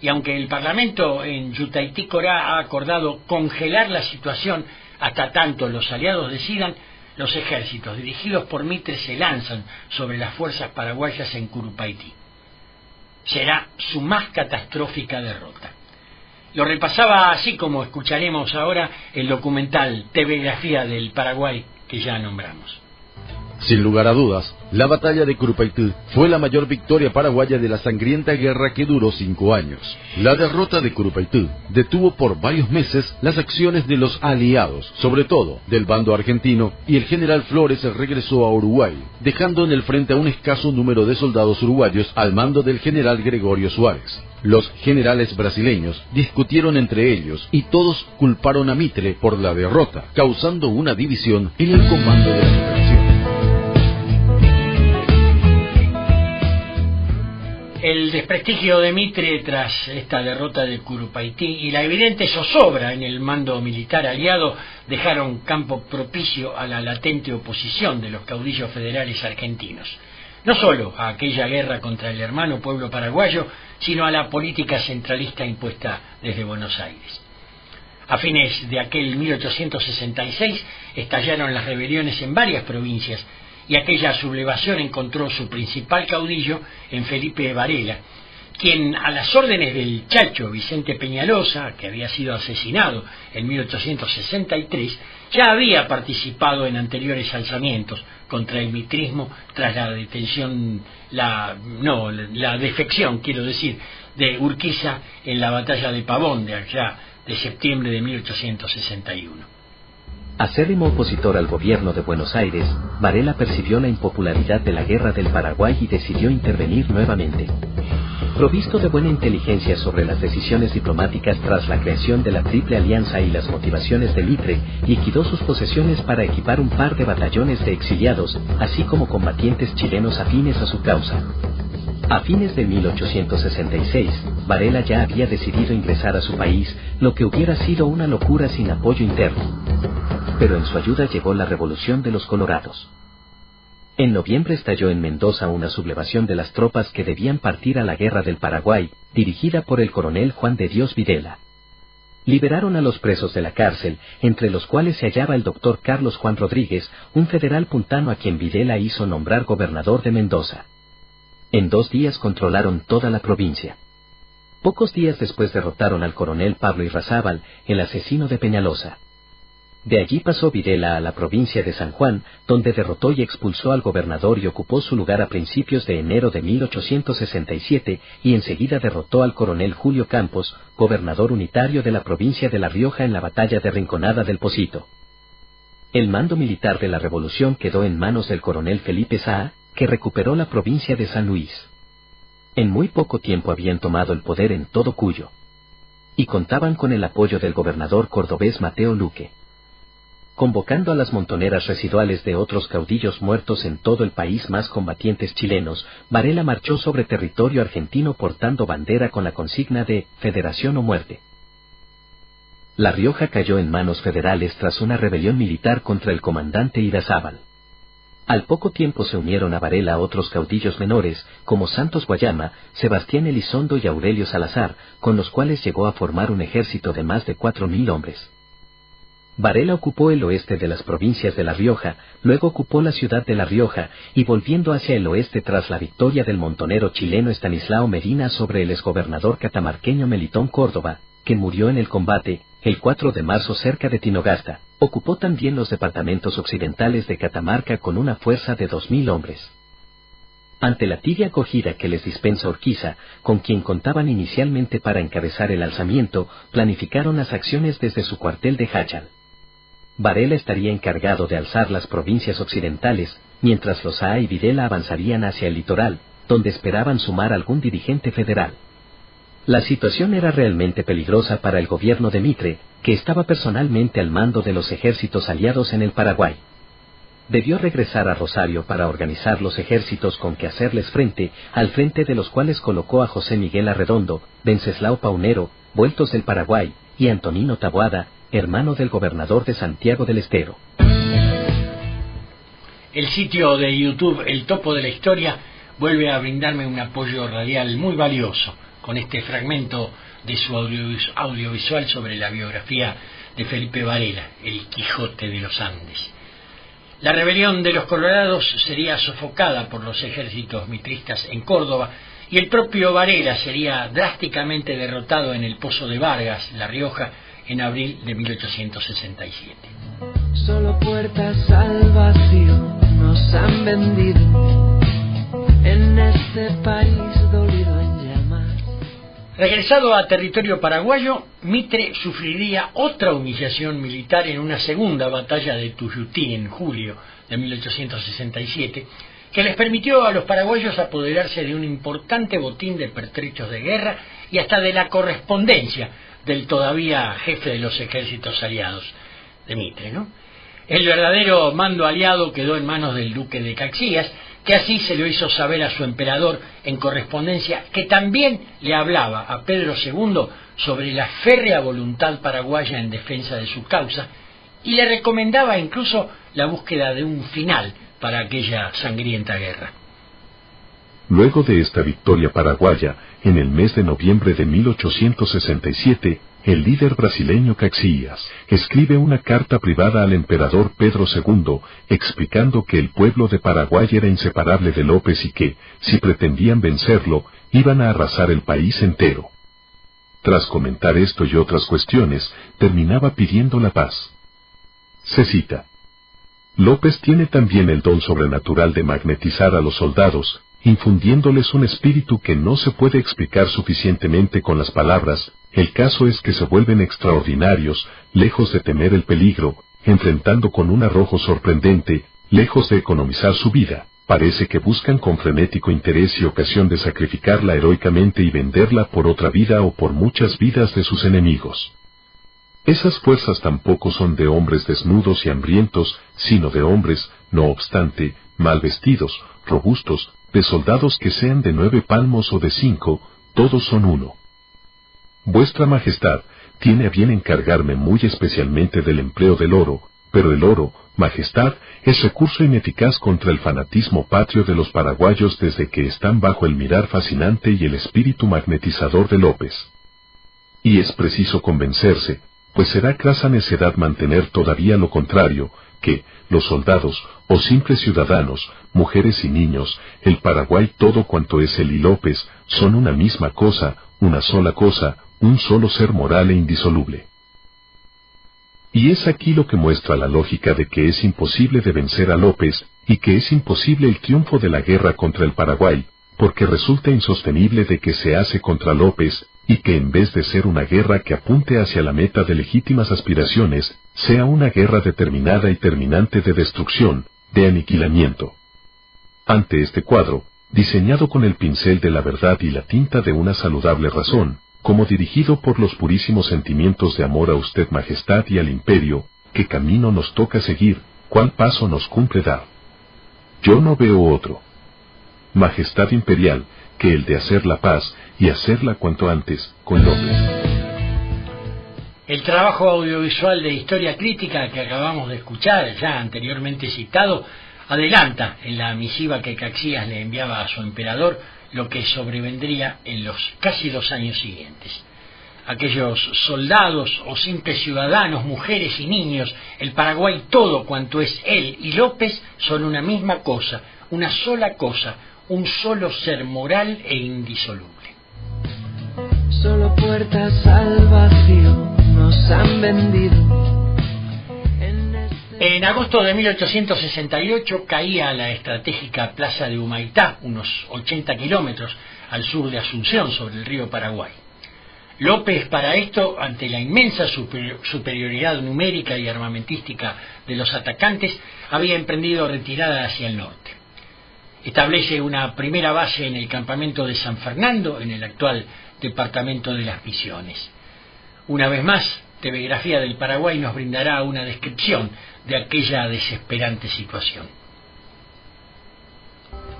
Y aunque el Parlamento en Yutaití-Corá ha acordado congelar la situación hasta tanto los aliados decidan, los ejércitos dirigidos por Mitre se lanzan sobre las fuerzas paraguayas en Curupaití. Será su más catastrófica derrota. Lo repasaba así como escucharemos ahora el documental Telegrafía del Paraguay que ya nombramos. Sin lugar a dudas, la batalla de Curupaití fue la mayor victoria paraguaya de la sangrienta guerra que duró 5 años. La derrota de Curupaití detuvo por varios meses las acciones de los aliados, sobre todo del bando argentino, y el general Flores regresó a Uruguay, dejando en el frente a un escaso número de soldados uruguayos al mando del general Gregorio Suárez. Los generales brasileños discutieron entre ellos y todos culparon a Mitre por la derrota, causando una división en el comando de la operación. El desprestigio de Mitre tras esta derrota de Curupaití y la evidente zozobra en el mando militar aliado dejaron campo propicio a la latente oposición de los caudillos federales argentinos, no solo a aquella guerra contra el hermano pueblo paraguayo, sino a la política centralista impuesta desde Buenos Aires. A fines de aquel 1866 estallaron las rebeliones en varias provincias, y aquella sublevación encontró su principal caudillo en Felipe Varela, quien a las órdenes del Chacho Vicente Peñalosa, que había sido asesinado en 1863, ya había participado en anteriores alzamientos contra el mitrismo tras la detención, la defección, de Urquiza en la batalla de Pavón de allá de septiembre de 1861. Acérrimo opositor al gobierno de Buenos Aires, Varela percibió la impopularidad de la guerra del Paraguay y decidió intervenir nuevamente. Provisto de buena inteligencia sobre las decisiones diplomáticas tras la creación de la Triple Alianza y las motivaciones de Mitre, liquidó sus posesiones para equipar un par de batallones de exiliados, así como combatientes chilenos afines a su causa. A fines de 1866, Varela ya había decidido ingresar a su país, lo que hubiera sido una locura sin apoyo interno. Pero en su ayuda llegó la Revolución de los Colorados. En noviembre estalló en Mendoza una sublevación de las tropas que debían partir a la Guerra del Paraguay, dirigida por el coronel Juan de Dios Videla. Liberaron a los presos de la cárcel, entre los cuales se hallaba el doctor Carlos Juan Rodríguez, un federal puntano a quien Videla hizo nombrar gobernador de Mendoza. En 2 días controlaron toda la provincia. Pocos días después derrotaron al coronel Pablo Irrazábal, el asesino de Peñalosa. De allí pasó Videla a la provincia de San Juan, donde derrotó y expulsó al gobernador y ocupó su lugar a principios de enero de 1867, y enseguida derrotó al coronel Julio Campos, gobernador unitario de la provincia de La Rioja en la batalla de Rinconada del Pocito. El mando militar de la revolución quedó en manos del coronel Felipe Saá, que recuperó la provincia de San Luis. En muy poco tiempo habían tomado el poder en todo Cuyo. Y contaban con el apoyo del gobernador cordobés Mateo Luque. Convocando a las montoneras residuales de otros caudillos muertos en todo el país más combatientes chilenos, Varela marchó sobre territorio argentino portando bandera con la consigna de «Federación o muerte». La Rioja cayó en manos federales tras una rebelión militar contra el comandante Irrazábal. Al poco tiempo se unieron a Varela otros caudillos menores, como Santos Guayama, Sebastián Elizondo y Aurelio Salazar, con los cuales llegó a formar un ejército de más de 4.000 hombres. Varela ocupó el oeste de las provincias de La Rioja, luego ocupó la ciudad de La Rioja, y volviendo hacia el oeste tras la victoria del montonero chileno Estanislao Medina sobre el exgobernador catamarqueño Melitón Córdoba, que murió en el combate, el 4 de marzo cerca de Tinogasta, ocupó también los departamentos occidentales de Catamarca con una fuerza de 2.000 hombres. Ante la tibia acogida que les dispensa Urquiza, con quien contaban inicialmente para encabezar el alzamiento, planificaron las acciones desde su cuartel de Jáchal. Varela estaría encargado de alzar las provincias occidentales, mientras los Saá y Videla avanzarían hacia el litoral, donde esperaban sumar algún dirigente federal. La situación era realmente peligrosa para el gobierno de Mitre, que estaba personalmente al mando de los ejércitos aliados en el Paraguay. Debió regresar a Rosario para organizar los ejércitos con que hacerles frente, al frente de los cuales colocó a José Miguel Arredondo, Wenceslao Paunero, vueltos del Paraguay, y Antonino Taboada, hermano del gobernador de Santiago del Estero. El sitio de YouTube El Topo de la Historia vuelve a brindarme un apoyo radial muy valioso con este fragmento de su audiovisual sobre la biografía de Felipe Varela, el Quijote de los Andes. La rebelión de los colorados sería sofocada por los ejércitos mitristas en Córdoba y el propio Varela sería drásticamente derrotado en el Pozo de Vargas, La Rioja, en abril de 1867. Solo puertas al vacío nos han vendido en este país dolido en llamas. Regresado a territorio paraguayo, Mitre sufriría otra humillación militar en una segunda batalla de Tuyutí en julio de 1867, que les permitió a los paraguayos apoderarse de un importante botín de pertrechos de guerra y hasta de la correspondencia del todavía jefe de los ejércitos aliados, de Mitre, ¿no? El verdadero mando aliado quedó en manos del duque de Caxias, que así se lo hizo saber a su emperador en correspondencia, que también le hablaba a Pedro II sobre la férrea voluntad paraguaya en defensa de su causa, y le recomendaba incluso la búsqueda de un final para aquella sangrienta guerra. Luego de esta victoria paraguaya, en el mes de noviembre de 1867, el líder brasileño Caxias escribe una carta privada al emperador Pedro II, explicando que el pueblo de Paraguay era inseparable de López y que, si pretendían vencerlo, iban a arrasar el país entero. Tras comentar esto y otras cuestiones, terminaba pidiendo la paz. Se cita: López tiene también el don sobrenatural de magnetizar a los soldados, infundiéndoles un espíritu que no se puede explicar suficientemente con las palabras. El caso es que se vuelven extraordinarios, lejos de temer el peligro, enfrentando con un arrojo sorprendente, lejos de economizar su vida. Parece que buscan con frenético interés y ocasión de sacrificarla heroicamente y venderla por otra vida o por muchas vidas de sus enemigos. Esas fuerzas tampoco son de hombres desnudos y hambrientos, sino de hombres, no obstante, mal vestidos, robustos, de soldados que sean de 9 palmos o de 5, todos son uno. Vuestra Majestad tiene a bien encargarme muy especialmente del empleo del oro, pero el oro, Majestad, es recurso ineficaz contra el fanatismo patrio de los paraguayos desde que están bajo el mirar fascinante y el espíritu magnetizador de López. Y es preciso convencerse, pues será crasa necedad mantener todavía lo contrario, que los soldados, o simples ciudadanos, mujeres y niños, el Paraguay todo cuanto es él y López, son una misma cosa, una sola cosa, un solo ser moral e indisoluble. Y es aquí lo que muestra la lógica de que es imposible de vencer a López, y que es imposible el triunfo de la guerra contra el Paraguay, porque resulta insostenible de que se hace contra López, y que en vez de ser una guerra que apunte hacia la meta de legítimas aspiraciones, sea una guerra determinada y terminante de destrucción, de aniquilamiento. Ante este cuadro, diseñado con el pincel de la verdad y la tinta de una saludable razón, como dirigido por los purísimos sentimientos de amor a usted Majestad y al imperio, ¿qué camino nos toca seguir, cuál paso nos cumple dar? Yo no veo otro, Majestad imperial, que el de hacer la paz, y hacerla cuanto antes, con López. El trabajo audiovisual de historia crítica que acabamos de escuchar, ya anteriormente citado, adelanta en la misiva que Caxias le enviaba a su emperador lo que sobrevendría en los casi 2 años siguientes. Aquellos soldados o simples ciudadanos, mujeres y niños, el Paraguay todo cuanto es él y López son una misma cosa, una sola cosa, un solo ser moral e indisoluble. Solo puertas al vacío nos han vendido. En agosto de 1868 caía la estratégica plaza de Humaitá, unos 80 kilómetros al sur de Asunción, sobre el río Paraguay. López, para esto, ante la inmensa superioridad numérica y armamentística de los atacantes, había emprendido retirada hacia el norte. Establece una primera base en el campamento de San Fernando, en el actual departamento de las Misiones. Una vez más, TV-grafía del Paraguay nos brindará una descripción de aquella desesperante situación.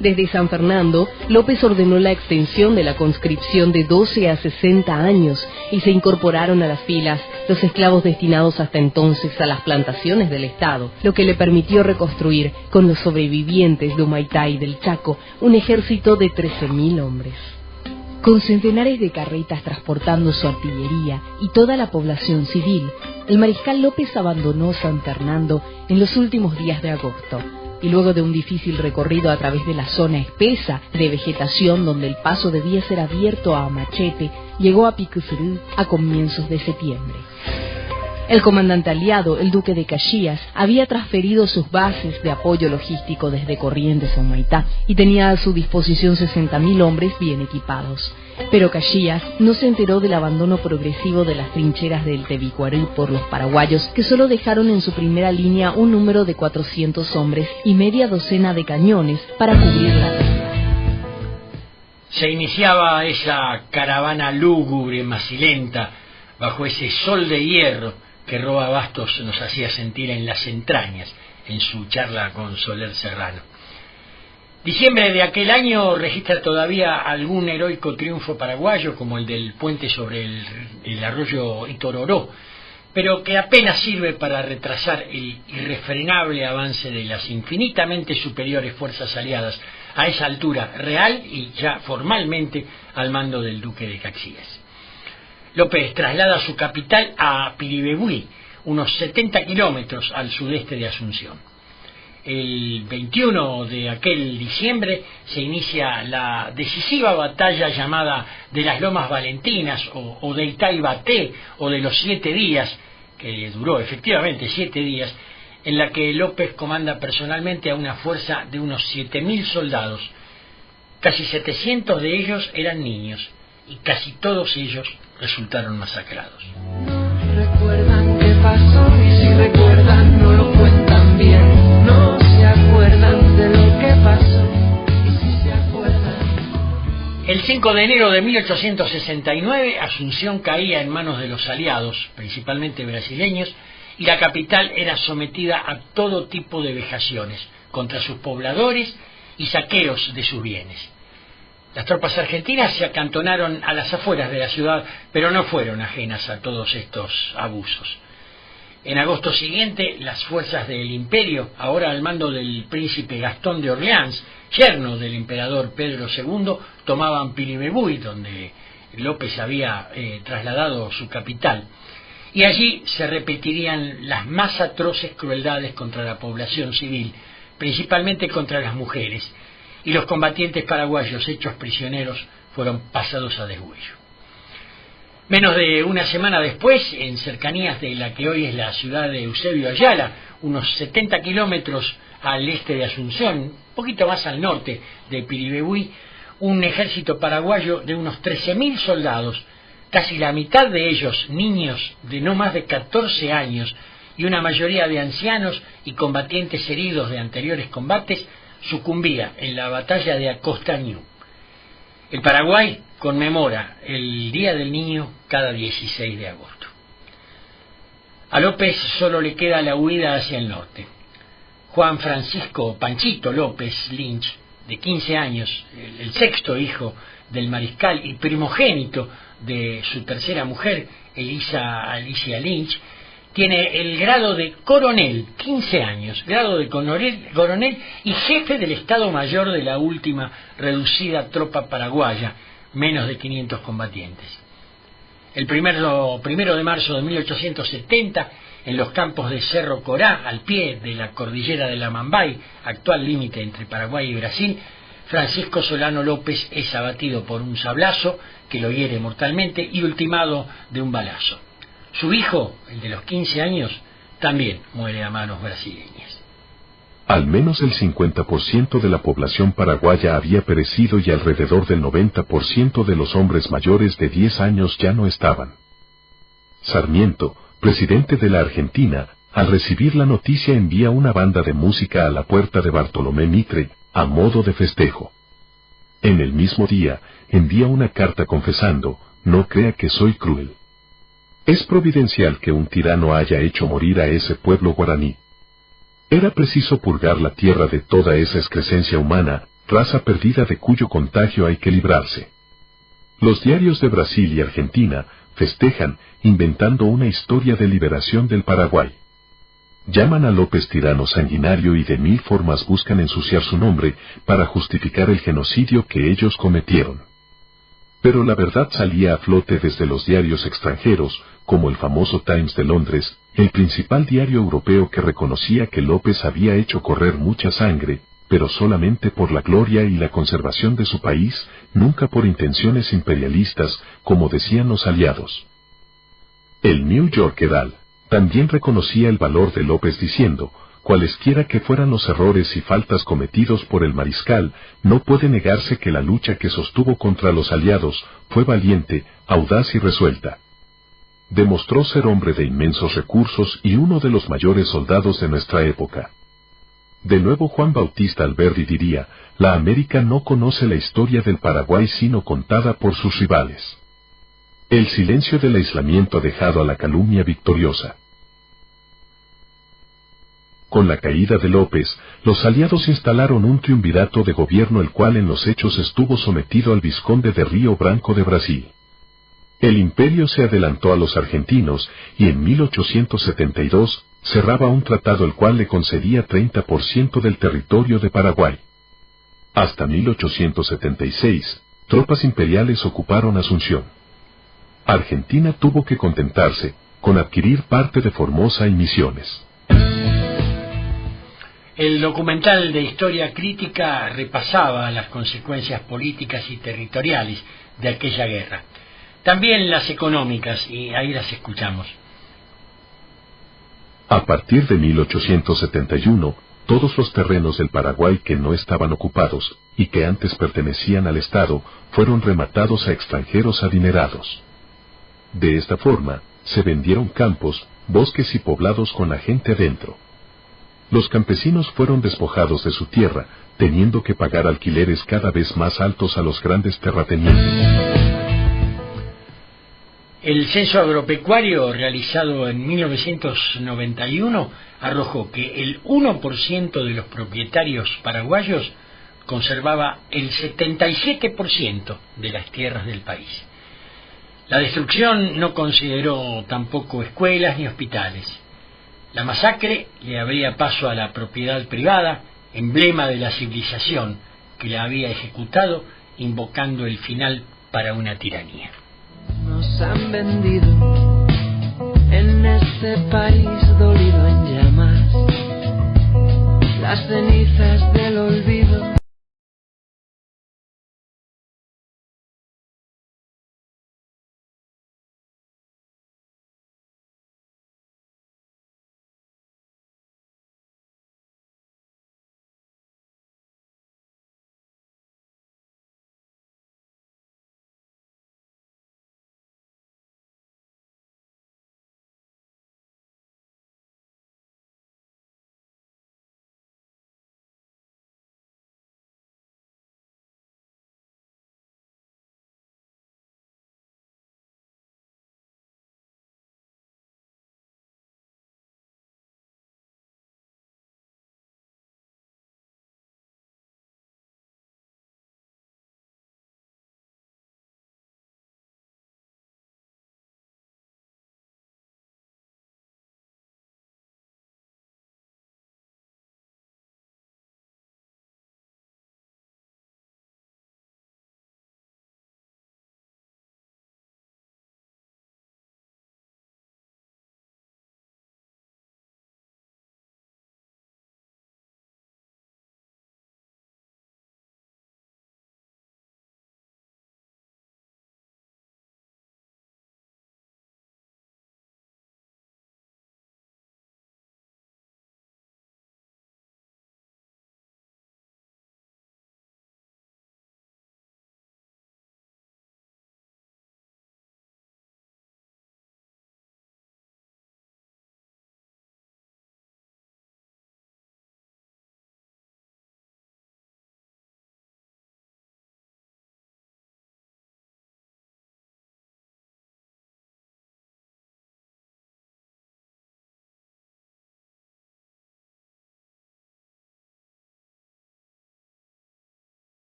Desde San Fernando, López ordenó la extensión de la conscripción de 12 a 60 años y se incorporaron a las filas los esclavos destinados hasta entonces a las plantaciones del Estado, lo que le permitió reconstruir con los sobrevivientes de Humaitá y del Chaco un ejército de 13.000 hombres. Con centenares de carretas transportando su artillería y toda la población civil, el mariscal López abandonó San Fernando en los últimos días de agosto, y luego de un difícil recorrido a través de la zona espesa de vegetación donde el paso debía ser abierto a machete, llegó a Picufurú a comienzos de septiembre. El comandante aliado, el duque de Caxias, había transferido sus bases de apoyo logístico desde Corrientes a Humaitá y tenía a su disposición 60.000 hombres bien equipados. Pero Caxias no se enteró del abandono progresivo de las trincheras del Tebicuarí por los paraguayos, que solo dejaron en su primera línea un número de 400 hombres y media docena de cañones para cubrir la tierra. Se iniciaba esa caravana lúgubre, macilenta, bajo ese sol de hierro que Roa Bastos nos hacía sentir en las entrañas en su charla con Soler Serrano. Diciembre de aquel año registra todavía algún heroico triunfo paraguayo, como el del puente sobre el arroyo Itororó, pero que apenas sirve para retrasar el irrefrenable avance de las infinitamente superiores fuerzas aliadas a esa altura real y ya formalmente al mando del duque de Caxias. López traslada su capital a Piribebuy, unos 70 kilómetros al sudeste de Asunción. El 21 de aquel diciembre se inicia la decisiva batalla llamada de las Lomas Valentinas o de Itaibaté o de los 7 días, que duró efectivamente 7 días, en la que López comanda personalmente a una fuerza de unos 7.000 soldados. Casi 700 de ellos eran niños y casi todos ellos resultaron masacrados. Recuerdan qué pasó y si recuerdan no lo cuentan bien. No se acuerdan de lo que pasó y si se acuerdan. El 5 de enero de 1869 Asunción caía en manos de los aliados, principalmente brasileños, y la capital era sometida a todo tipo de vejaciones contra sus pobladores y saqueos de sus bienes. Las tropas argentinas se acantonaron a las afueras de la ciudad, pero no fueron ajenas a todos estos abusos. En agosto siguiente, las fuerzas del imperio, ahora al mando del príncipe Gastón de Orleans, yerno del emperador Pedro II, tomaban Piribebuy, donde López había trasladado su capital, y allí se repetirían las más atroces crueldades contra la población civil, principalmente contra las mujeres, y los combatientes paraguayos hechos prisioneros fueron pasados a degüello. Menos de una semana después, en cercanías de la que hoy es la ciudad de Eusebio Ayala, unos 70 kilómetros al este de Asunción, un poquito más al norte de Piribebuy, un ejército paraguayo de unos 13.000 soldados, casi la mitad de ellos niños de no más de 14 años y una mayoría de ancianos y combatientes heridos de anteriores combates, sucumbía en la batalla de Acostañú. El Paraguay conmemora el Día del Niño cada 16 de agosto. A López solo le queda la huida hacia el norte. Juan Francisco Panchito López Lynch, de 15 años, el sexto hijo del mariscal y primogénito de su tercera mujer, Elisa Alicia Lynch, tiene el grado de coronel, 15 años, grado de coronel y jefe del Estado Mayor de la última reducida tropa paraguaya, menos de 500 combatientes. El primero de marzo de 1870, en los campos de Cerro Corá, al pie de la cordillera de la Mambay, actual límite entre Paraguay y Brasil, Francisco Solano López es abatido por un sablazo que lo hiere mortalmente y ultimado de un balazo. Su hijo, el de los 15 años, también muere a manos brasileñas. Al menos el 50% de la población paraguaya había perecido y alrededor del 90% de los hombres mayores de 10 años ya no estaban. Sarmiento, presidente de la Argentina, al recibir la noticia envía una banda de música a la puerta de Bartolomé Mitre, a modo de festejo. En el mismo día, envía una carta confesando, no crea que soy cruel. Es providencial que un tirano haya hecho morir a ese pueblo guaraní. Era preciso purgar la tierra de toda esa excrescencia humana, raza perdida de cuyo contagio hay que librarse. Los diarios de Brasil y Argentina festejan, inventando una historia de liberación del Paraguay. Llaman a López tirano sanguinario y de mil formas buscan ensuciar su nombre para justificar el genocidio que ellos cometieron. Pero la verdad salía a flote desde los diarios extranjeros, como el famoso Times de Londres, el principal diario europeo que reconocía que López había hecho correr mucha sangre, pero solamente por la gloria y la conservación de su país, nunca por intenciones imperialistas, como decían los aliados. El New York Herald también reconocía el valor de López diciendo, cualesquiera que fueran los errores y faltas cometidos por el mariscal, no puede negarse que la lucha que sostuvo contra los aliados fue valiente, audaz y resuelta. Demostró ser hombre de inmensos recursos y uno de los mayores soldados de nuestra época. De nuevo Juan Bautista Alberdi diría, la América no conoce la historia del Paraguay sino contada por sus rivales. El silencio del aislamiento ha dejado a la calumnia victoriosa. Con la caída de López, los aliados instalaron un triunvirato de gobierno el cual en los hechos estuvo sometido al vizconde de Río Branco de Brasil. El imperio se adelantó a los argentinos y en 1872 cerraba un tratado el cual le concedía 30% del territorio de Paraguay. Hasta 1876, tropas imperiales ocuparon Asunción. Argentina tuvo que contentarse con adquirir parte de Formosa y Misiones. El documental de Historia Crítica repasaba las consecuencias políticas y territoriales de aquella guerra. También las económicas, y ahí las escuchamos. A partir de 1871, todos los terrenos del Paraguay que no estaban ocupados, y que antes pertenecían al Estado, fueron rematados a extranjeros adinerados. De esta forma, se vendieron campos, bosques y poblados con la gente adentro. Los campesinos fueron despojados de su tierra, teniendo que pagar alquileres cada vez más altos a los grandes terratenientes. El censo agropecuario realizado en 1991 arrojó que el 1% de los propietarios paraguayos conservaba el 77% de las tierras del país. La destrucción no consideró tampoco escuelas ni hospitales. La masacre le abría paso a la propiedad privada, emblema de la civilización que la había ejecutado, invocando el final para una tiranía. Nos han vendido en este país dolido en llamas, las cenizas del olvido.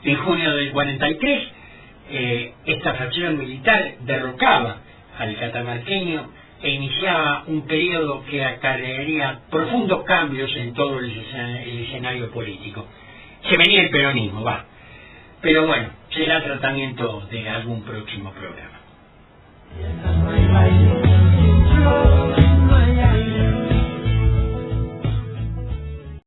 En junio del 43, esta facción militar derrocaba al catamarqueño e iniciaba un periodo que acarrearía profundos cambios en todo el escenario político. Se venía el peronismo, va. Pero bueno, será tratamiento de algún próximo programa.